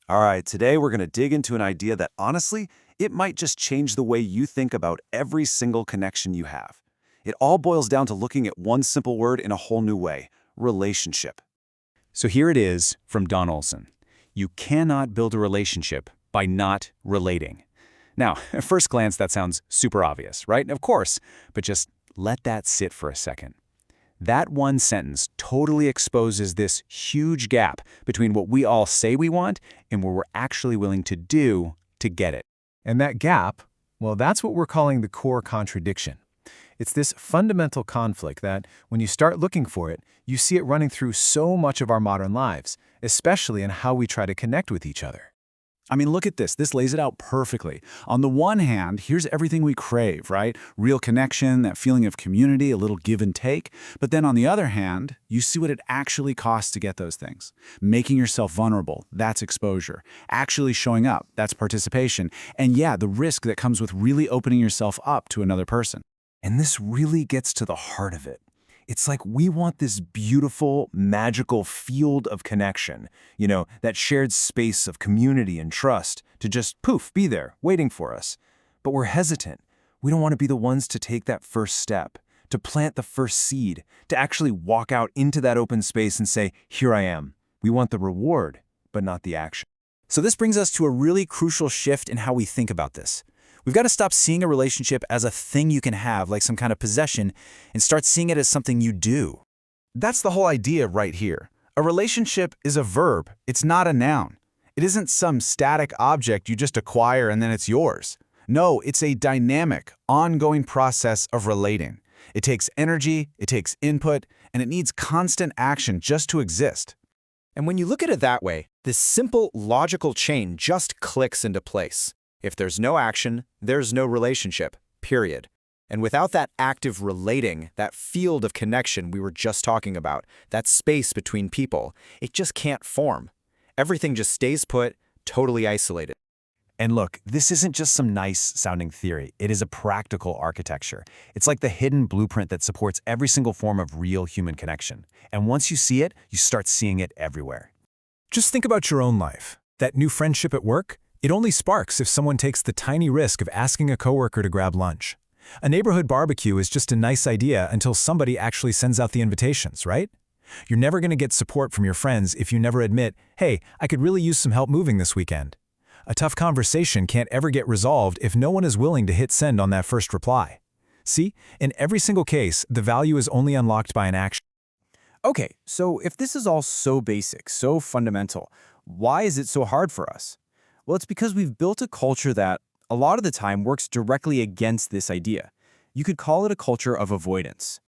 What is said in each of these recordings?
All right, today we're going to dig into an idea that honestly, it might just change the way you think about every single connection you have. It all boils down to looking at one simple word in a whole new way: relationship. So here it is from Don Olson. You cannot build a relationship by not relating. Now, at first glance, that sounds super obvious, right? Of course, but just let that sit for a second. That one sentence totally exposes this huge gap between what we all say we want and what we're actually willing to do to get it. And that gap, well, that's what we're calling the core contradiction. It's this fundamental conflict that, when you start looking for it, you see it running through so much of our modern lives, especially in how we try to connect with each other. I mean, look at this. This lays it out perfectly. On the one hand, here's everything we crave, right? Real connection, that feeling of community, a little give and take. But then on the other hand, you see what it actually costs to get those things. Making yourself vulnerable, that's exposure. Actually showing up, that's participation. And yeah, the risk that comes with really opening yourself up to another person. And this really gets to the heart of it. It's like we want this beautiful, magical field of connection, that shared space of community and trust to just poof, be there, waiting for us. But we're hesitant. We don't want to be the ones to take that first step, to plant the first seed, to actually walk out into that open space and say, here I am. We want the reward, but not the action. So this brings us to a really crucial shift in how we think about this. We've got to stop seeing a relationship as a thing you can have, like some kind of possession, and start seeing it as something you do. That's the whole idea right here. A relationship is a verb. It's not a noun. It isn't some static object you just acquire and then it's yours. No, it's a dynamic, ongoing process of relating. It takes energy, it takes input, and it needs constant action just to exist. And when you look at it that way, this simple, logical chain just clicks into place. If there's no action, there's no relationship, period. And without that active relating, that field of connection we were just talking about, that space between people, it just can't form. Everything just stays put, totally isolated. And look, this isn't just some nice-sounding theory. It is a practical architecture. It's like the hidden blueprint that supports every single form of real human connection. And once you see it, you start seeing it everywhere. Just think about your own life. That new friendship at work? It only sparks if someone takes the tiny risk of asking a coworker to grab lunch. A neighborhood barbecue is just a nice idea until somebody actually sends out the invitations, right? You're never going to get support from your friends if you never admit, hey, I could really use some help moving this weekend. A tough conversation can't ever get resolved if no one is willing to hit send on that first reply. See, in every single case, the value is only unlocked by an action. Okay, so if this is all so basic, so fundamental, why is it so hard for us? Well, it's because we've built a culture that, a lot of the time, works directly against this idea. You could call it a culture of avoidance.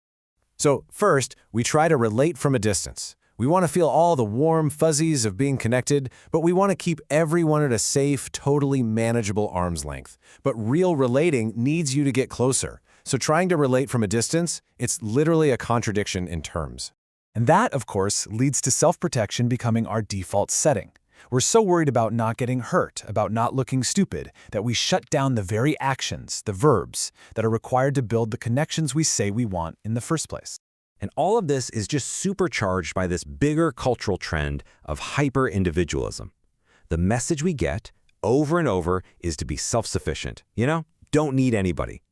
So, first, we try to relate from a distance. We want to feel all the warm fuzzies of being connected, but we want to keep everyone at a safe, totally manageable arm's length. But real relating needs you to get closer. So trying to relate from a distance, it's literally a contradiction in terms. And that, of course, leads to self-protection becoming our default setting. We're so worried about not getting hurt, about not looking stupid, that we shut down the very actions, the verbs, that are required to build the connections we say we want in the first place. And all of this is just supercharged by this bigger cultural trend of hyper-individualism. The message we get, over and over, is to be self-sufficient. Don't need anybody.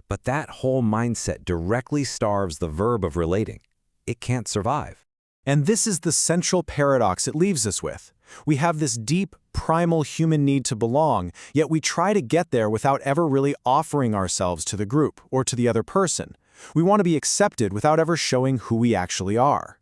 But that whole mindset directly starves the verb of relating. It can't survive. And this is the central paradox it leaves us with. We have this deep, primal human need to belong, yet we try to get there without ever really offering ourselves to the group or to the other person. We want to be accepted without ever showing who we actually are.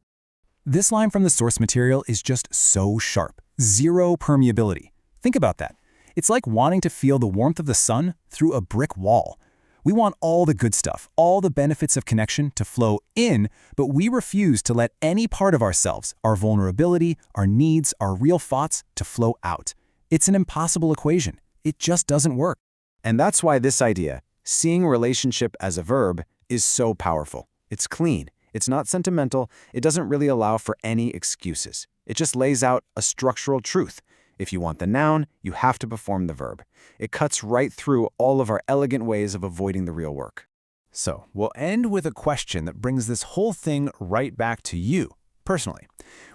This line from the source material is just so sharp. Zero permeability. Think about that. It's like wanting to feel the warmth of the sun through a brick wall. We want all the good stuff, all the benefits of connection to flow in, but we refuse to let any part of ourselves, our vulnerability, our needs, our real thoughts, to flow out. It's an impossible equation. It just doesn't work. And that's why this idea, seeing relationship as a verb, is so powerful. It's clean. It's not sentimental. It doesn't really allow for any excuses. It just lays out a structural truth. If you want the noun, you have to perform the verb. It cuts right through all of our elegant ways of avoiding the real work. So, we'll end with a question that brings this whole thing right back to you. personally.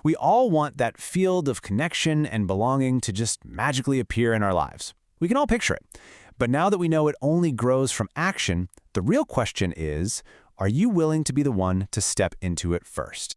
We all want that field of connection and belonging to just magically appear in our lives. We can all picture it. But now that we know it only grows from action, the real question is, are you willing to be the one to step into it first?